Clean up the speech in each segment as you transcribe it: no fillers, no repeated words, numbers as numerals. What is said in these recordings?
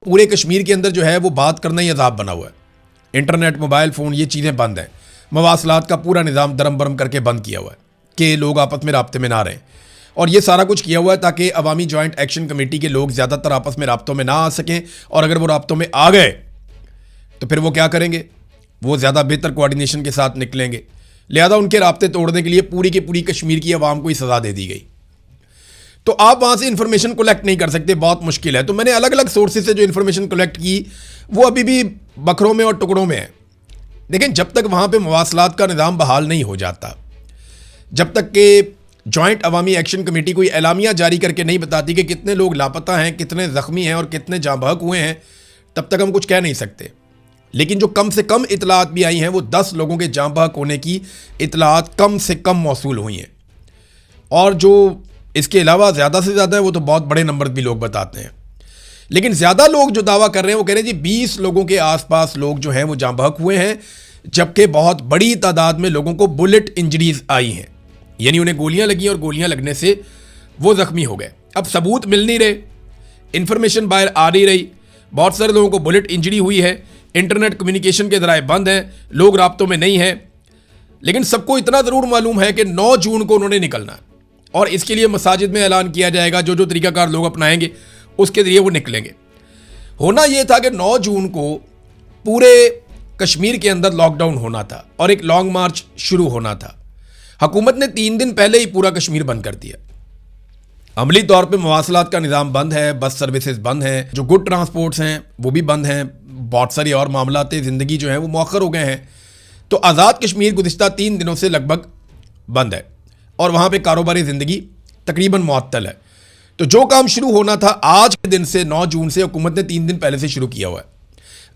पूरे कश्मीर के अंदर जो है वो बात करना ही अजाब बना हुआ है। इंटरनेट, मोबाइल फ़ोन, ये चीज़ें बंद हैं। मवासलात का पूरा निज़ाम दरम बरम करके बंद किया हुआ है कि लोग आपस में राब्ते में ना रहें। और ये सारा कुछ किया हुआ है ताकि अवामी जॉइंट एक्शन कमेटी के लोग ज़्यादातर आपस में राब्तों में ना आ सकें, और अगर वो राब्तों में आ गए तो फिर वो क्या करेंगे, वो ज़्यादा बेहतर कोऑर्डिनेशन के साथ निकलेंगे। लिहाजा उनके राब्ते तोड़ने के लिए पूरी की पूरी कश्मीर की आवाम को ही सज़ा दे दी गई। तो आप वहाँ से इन्फॉर्मेशन कलेक्ट नहीं कर सकते, बहुत मुश्किल है। तो मैंने अलग अलग सोर्सेज से जो इन्फॉर्मेशन कलेक्ट की वो अभी भी बखरों में और टुकड़ों में है। लेकिन जब तक वहाँ पे मवासलात का निज़ाम बहाल नहीं हो जाता, जब तक कि जॉइंट अवामी एक्शन कमेटी कोई एलामिया जारी करके नहीं बताती कि कितने लोग लापता हैं, कितने ज़ख्मी हैं और कितने जाँ बहक हुए हैं, तब तक हम कुछ कह नहीं सकते। लेकिन जो कम से कम इतलात भी आई हैं वो 10 लोगों के जाँ बहक होने की इतलात कम से कम मौसूल हुई हैं, और जो इसके अलावा ज़्यादा से ज़्यादा है वो तो बहुत बड़े नंबर भी लोग बताते हैं। लेकिन ज़्यादा लोग जो दावा कर रहे हैं वो कह रहे हैं जी 20 लोगों के आसपास लोग जो हैं वो जाँ बहक हुए हैं, जबकि बहुत बड़ी तादाद में लोगों को बुलेट इंजरीज आई हैं, यानी उन्हें गोलियां लगी और गोलियां लगने से वो ज़ख्मी हो गए। अब सबूत मिल नहीं रहे, इन्फॉर्मेशन बाहर आ नहीं रही, बहुत सारे लोगों को बुलेट इंजरी हुई है, इंटरनेट कम्युनिकेशन के ज़राए बंद हैं, लोग राब्तों में नहीं हैं। लेकिन सबको इतना ज़रूर मालूम है कि 9 जून को उन्होंने निकलना है, और इसके लिए मसाजिद में ऐलान किया जाएगा, जो जो तरीकाकार लोग अपनाएंगे उसके ज़रिए वो निकलेंगे। होना ये था कि 9 जून को पूरे कश्मीर के अंदर लॉकडाउन होना था और एक लॉन्ग मार्च शुरू होना था। हुकूमत ने 3 दिन पहले ही पूरा कश्मीर बंद कर दिया। अमली तौर पे मवासलात का निज़ाम बंद है, बस सर्विसेज बंद हैं, जो गुड ट्रांसपोर्ट्स हैं वो भी बंद हैं, बहुत सारी और मामलात ज़िंदगी जो हैं वो मौखर हो गए हैं। तो आज़ाद कश्मीर गुज़िश्ता 3 दिनों से लगभग बंद है और वहाँ पे कारोबारी ज़िंदगी तकरीबन मुअत्तल है। तो जो काम शुरू होना था आज के दिन से, 9 जून से, हुकूमत ने 3 दिन पहले से शुरू किया हुआ है।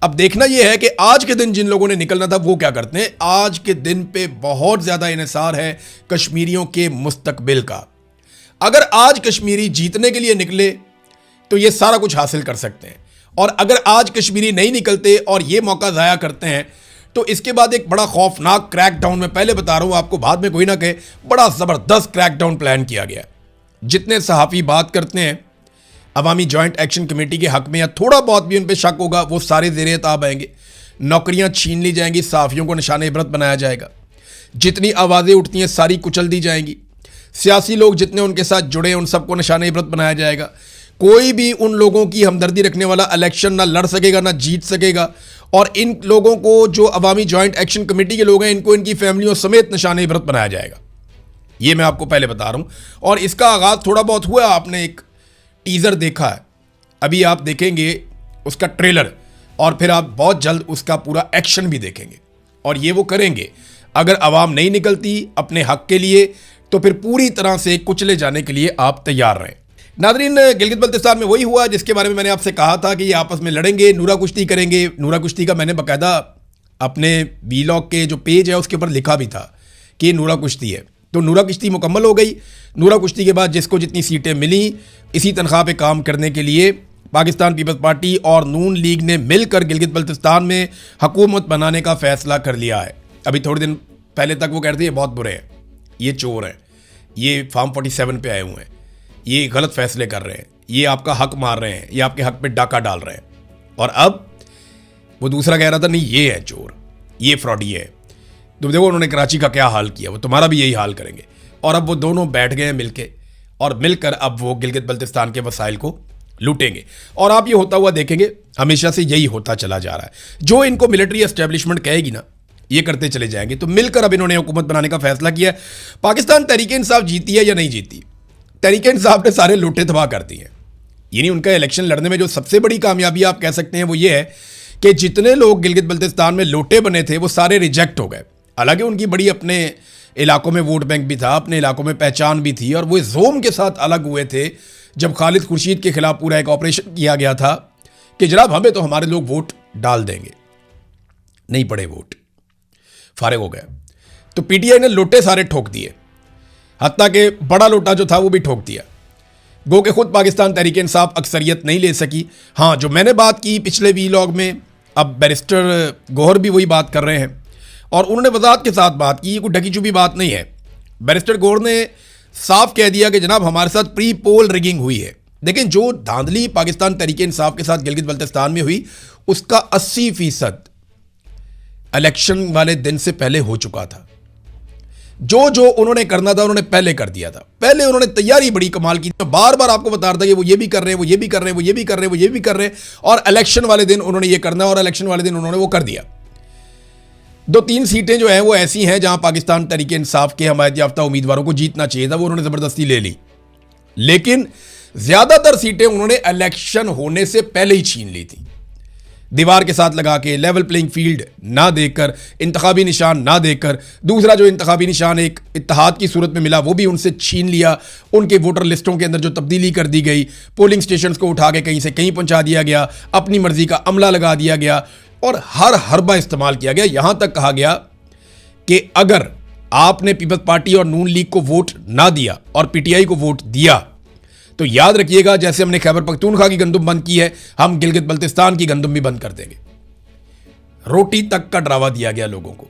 अब देखना यह है कि आज के दिन जिन लोगों ने निकलना था वो क्या करते हैं। आज के दिन पे बहुत ज़्यादा इन्हिसार है कश्मीरियों के मुस्तकबिल का। अगर आज कश्मीरी जीतने के लिए निकले तो ये सारा कुछ हासिल कर सकते हैं, और अगर आज कश्मीरी नहीं निकलते और ये मौका ज़ाया करते हैं तो इसके बाद एक बड़ा खौफनाक क्रैकडाउन, मैं पहले बता रहा हूँ आपको, बाद में कोई ना कहे, बड़ा ज़बरदस्त क्रैकडाउन प्लान किया गया। जितने सहाफ़ी बात करते हैं अवामी जॉइंट एक्शन कमेटी के हक में या थोड़ा बहुत भी उन पर शक होगा वो सारे ज़ेरे ताब आएंगे, नौकरियां छीन ली जाएंगी, सहाफ़ियों को निशान इबरत बनाया जाएगा, जितनी आवाज़ें उठती हैं सारी कुचल दी जाएंगी, सियासी लोग जितने उनके साथ जुड़े हैं उन सबको निशान इबरत बनाया जाएगा। कोई भी उन लोगों की हमदर्दी रखने वाला इलेक्शन ना लड़ सकेगा ना जीत सकेगा, और इन लोगों को जो अवामी जॉइंट एक्शन कमेटी के लोग हैं इनको इनकी फैमिलियों समेत निशान इबरत बनाया जाएगा। ये मैं आपको पहले बता रहा हूँ। और इसका आगाज़ थोड़ा बहुत हुआ, आपने एक टीज़र देखा है, अभी आप देखेंगे उसका ट्रेलर, और फिर आप बहुत जल्द उसका पूरा एक्शन भी देखेंगे। और ये वो करेंगे, अगर आवाम नहीं निकलती अपने हक के लिए तो फिर पूरी तरह से कुचले जाने के लिए आप तैयार रहें। नाज़रीन, गिलगित बल्तिस्तान में वही हुआ जिसके बारे में मैंने आपसे कहा था कि ये आपस में लड़ेंगे, नूरा कुश्ती करेंगे। नूरा कुश्ती का मैंने बाकायदा अपने वीलॉग के जो पेज है उसके ऊपर लिखा भी था कि नूरा कुश्ती है। तो नूरा कुश्ती मुकम्मल हो गई। नूरा कुश्ती के बाद जिसको जितनी सीटें मिली, इसी तनख्वाह पे काम करने के लिए पाकिस्तान पीपल्स पार्टी और नून लीग ने मिलकर गिलगित बल्तिस्तान में हुकूमत बनाने का फ़ैसला कर लिया है। अभी थोड़े दिन पहले तक वो कहते हैं ये बहुत बुरे हैं, ये चोर हैं, ये फार्म 47 पे आए हुए हैं, ये गलत फ़ैसले कर रहे हैं, ये आपका हक मार रहे हैं, ये आपके हक पे डाका डाल रहे हैं। और अब वो दूसरा कह रहा था नहीं ये है चोर, ये फ्रॉडी है। तो देखो उन्होंने कराची का क्या हाल किया, वो तुम्हारा भी यही हाल करेंगे। और अब वो दोनों बैठ गए हैं मिलके, और मिलकर अब वो गिलगित बल्तिस्तान के वसाइल को लूटेंगे। और आप ये होता हुआ देखेंगे, हमेशा से यही होता चला जा रहा है। जो इनको मिलिट्री एस्टेब्लिशमेंट कहेगी ना, ये करते चले जाएंगे। तो मिलकर अब इन्होंने हुकूमत बनाने का फैसला किया है। पाकिस्तान तहरीक इंसाफ जीती है या नहीं जीती, तहरीक इंसाफ ने सारे लूटे तबाह कर दिए। यानी उनका इलेक्शन लड़ने में जो सबसे बड़ी कामयाबी आप कह सकते हैं वो ये है कि जितने लोग गिलगित बल्तिस्तान में लोटे बने थे वो सारे रिजेक्ट हो गए। हालांकि उनकी बड़ी अपने इलाकों में वोट बैंक भी था, अपने इलाकों में पहचान भी थी, और वो जोम के साथ अलग हुए थे जब खालिद खुर्शीद के खिलाफ पूरा एक ऑपरेशन किया गया था कि जनाब हमें तो हमारे लोग वोट डाल देंगे। नहीं पड़े वोट, फारिग हो गए। तो पीटीआई ने लोटे सारे ठोक दिए, हत्ता के बड़ा लोटा जो था वो भी ठोक दिया। गो के खुद पाकिस्तान तहरीक इंसाफ अक्सरियत नहीं ले सकी। हाँ, जो मैंने बात की पिछले वीलॉग में, अब बैरिस्टर गौहर भी वही बात कर रहे हैं और उन्होंने वजाहत के साथ बात की, कोई ढकी चुपी बात नहीं है। बैरिस्टर गौहर ने साफ कह दिया कि जनाब हमारे साथ प्री पोल रिगिंग हुई है, लेकिन जो धांधली पाकिस्तान तहरीक इंसाफ के साथ गिलगित बल्तिस्तान में हुई, उसका 80% इलेक्शन वाले दिन से पहले हो चुका था। जो जो उन्होंने करना था उन्होंने पहले कर दिया था। पहले उन्होंने तैयारी बड़ी कमाल की, बार बार आपको बता रहा था कि वो ये भी कर रहे हैं, वो ये भी कर रहे हैं, वो ये भी कर रहे हैं, वो ये भी कर रहे हैं, और इलेक्शन वाले दिन उन्होंने ये करना है, और इलेक्शन वाले दिन उन्होंने वो कर दिया। 2-3 सीटें जो हैं वो ऐसी हैं जहां पाकिस्तान तहरीक इंसाफ के हमायत याफ्ता उम्मीदवारों को जीतना चाहिए था, वो उन्होंने जबरदस्ती ले ली। लेकिन ज्यादातर सीटें उन्होंने इलेक्शन होने से पहले ही छीन ली थी, दीवार के साथ लगा के, लेवल प्लेइंग फील्ड ना देकर, इंतखाबी निशान ना देकर। दूसरा जो इंतखाबी निशान एक इत्तेहाद की सूरत में मिला वो भी उनसे छीन लिया। उनके वोटर लिस्टों के अंदर जो तब्दीली कर दी गई, पोलिंग स्टेशन को उठा के कहीं से कहीं पहुंचा दिया गया, अपनी मर्जी का अमला लगा दिया गया और हर हरबा इस्तेमाल किया गया। यहां तक कहा गया कि अगर आपने पीपल्स पार्टी और नून लीग को वोट ना दिया और पीटीआई को वोट दिया तो याद रखिएगा, जैसे हमने खैबर पख्तूनख्वा की गंदुम बंद की है, हम गिलगित बल्तिस्तान की गंदुम भी बंद कर देंगे। रोटी तक का डरावा दिया गया लोगों को।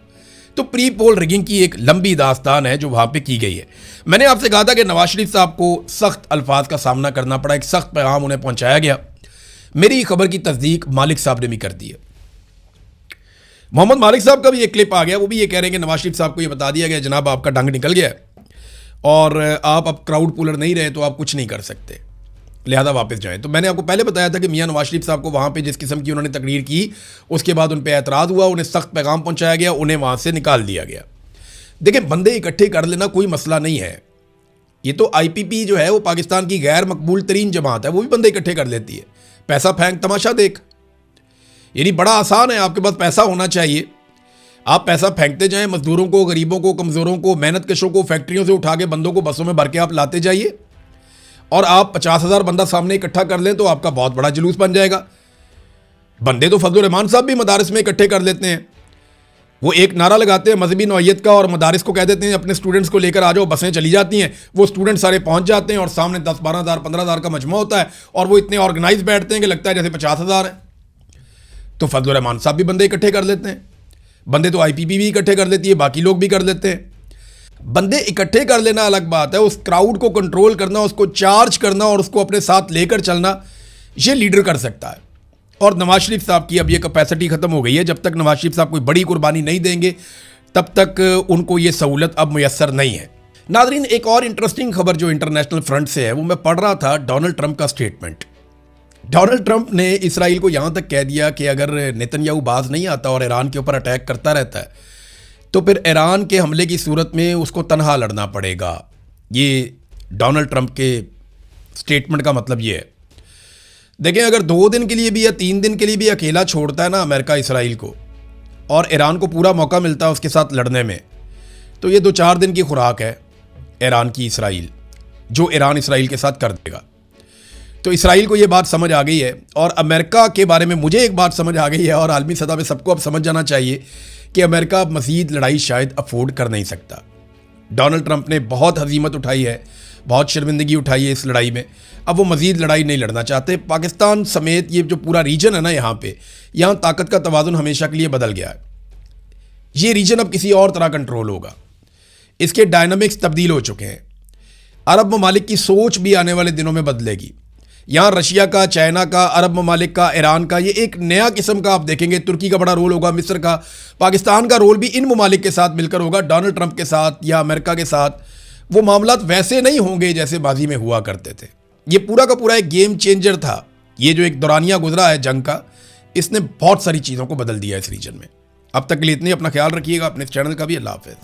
तो प्री पोल रिगिंग की एक लंबी दास्तान है जो वहां पे की गई है। मैंने आपसे कहा था कि नवाज शरीफ साहब को सख्त अल्फाज का सामना करना पड़ा, एक सख्त पैगाम उन्हें पहुंचाया गया। मेरी खबर की तस्दीक मालिक साहब ने भी कर दी है। मोहम्मद मालिक साहब का भी एक क्लिप आ गया, वो भी ये कह रहे हैं कि नवाज शरीफ साहब को ये बता दिया गया, जनाब आपका डंग निकल गया है और आप अब क्राउड पुलर नहीं रहे तो आप कुछ नहीं कर सकते, लिहाजा वापस जाएं। तो मैंने आपको पहले बताया था कि मियां नवाज शरीफ साहब को वहां पे जिस किस्म की उन्होंने तकरीर की, उसके बाद उन पे एतराज़ हुआ, उन्हें सख्त पैगाम पहुंचाया गया, उन्हें वहां से निकाल दिया गया। देखिए, बंदे इकट्ठे कर लेना कोई मसला नहीं है। ये तो IPP जो है वो पाकिस्तान की गैर मकबूल तरीन जमात है, वो भी बंदे इकट्ठे कर लेती है। पैसा फेंक तमाशा देख, यानी बड़ा आसान है, आपके पास पैसा होना चाहिए, आप पैसा फेंकते जाएं, मजदूरों को, गरीबों को, कमजोरों को, मेहनत कशों को फैक्ट्रियों से उठा के बंदों को बसों में भर के आप लाते जाइए, और आप 50,000 बंदा सामने इकट्ठा कर लें तो आपका बहुत बड़ा जुलूस बन जाएगा। बंदे तो फजलुर रहमान साहब भी मदारिस में इकट्ठे कर लेते हैं। वो एक नारा लगाते हैं मजहबी नौइयत का और मदारिस को कह देते हैं अपने स्टूडेंट्स को लेकर आ जाओ, बसें चली जाती हैं, वो स्टूडेंट सारे पहुंच जाते हैं और सामने 10-12,000 15,000 का मजमा होता है और वो इतने ऑर्गेनाइज बैठते हैं कि लगता है जैसे 50,000 है। तो फजलुर रहमान साहब भी बंदे इकट्ठे कर लेते हैं, बंदे तो IPP भी इकट्ठे कर लेती है, बाकी लोग भी कर लेते हैं। बंदे इकट्ठे कर लेना अलग बात है, उस क्राउड को कंट्रोल करना, उसको चार्ज करना और उसको अपने साथ लेकर चलना, ये लीडर कर सकता है। और नवाज शरीफ साहब की अब ये कैपेसिटी खत्म हो गई है। जब तक नवाज शरीफ साहब कोई बड़ी कुर्बानी नहीं देंगे तब तक उनको ये सहूलत अब मुयस्सर नहीं है। नाज़रीन, एक और इंटरेस्टिंग खबर जो इंटरनेशनल फ्रंट से है वो मैं पढ़ रहा था, डोनाल्ड ट्रंप का स्टेटमेंट। डोनाल्ड ट्रंप ने इसराइल को यहाँ तक कह दिया कि अगर नेतन्याहू बाज नहीं आता और ईरान के ऊपर अटैक करता रहता है तो फिर ईरान के हमले की सूरत में उसको तनहा लड़ना पड़ेगा। ये डोनाल्ड ट्रंप के स्टेटमेंट का मतलब ये है। देखें, अगर 2 दिन के लिए भी या 3 दिन के लिए भी अकेला छोड़ता है ना अमेरिका इसराइल को, और ईरान को पूरा मौका मिलता है उसके साथ लड़ने में, तो ये 2-4 दिन की खुराक है ईरान की इसराइल, जो ईरान इसराइल के साथ कर देगा। तो इसराइल को ये बात समझ आ गई है, और अमेरिका के बारे में मुझे एक बात समझ आ गई है, और आलमी सतह पे सबको अब समझ जाना चाहिए कि अमेरिका अब मज़ीद लड़ाई शायद अफोर्ड कर नहीं सकता। डोनाल्ड ट्रंप ने बहुत हजीमत उठाई है, बहुत शर्मिंदगी उठाई है इस लड़ाई में, अब वो मज़ीद लड़ाई नहीं लड़ना चाहते। पाकिस्तान समेत ये जो पूरा रीजन है ना, यहाँ ताकत का तवाज़ुन हमेशा के लिए बदल गया है। ये रीजन अब किसी और तरह कंट्रोल होगा, इसके डायनामिक्स तब्दील हो चुके हैं। अरब ममालिक की सोच भी आने वाले दिनों में बदलेगी। यहाँ रशिया का, चाइना का, अरब ममालिक का, ईरान का, ये एक नया किस्म का आप देखेंगे। तुर्की का बड़ा रोल होगा, मिस्र का, पाकिस्तान का रोल भी इन ममालिक के साथ मिलकर होगा। डोनाल्ड ट्रंप के साथ या अमेरिका के साथ वो मामलात वैसे नहीं होंगे जैसे माजी में हुआ करते थे। ये पूरा का पूरा एक गेम चेंजर था। ये जो एक दौरानिया गुजरा है जंग का, इसने बहुत सारी चीज़ों को बदल दिया इस रीजन में। अब तक के लिए इतनी, अपना ख्याल रखिएगा, अपने चैनल का भी। अल्लाह हाफ़िज़।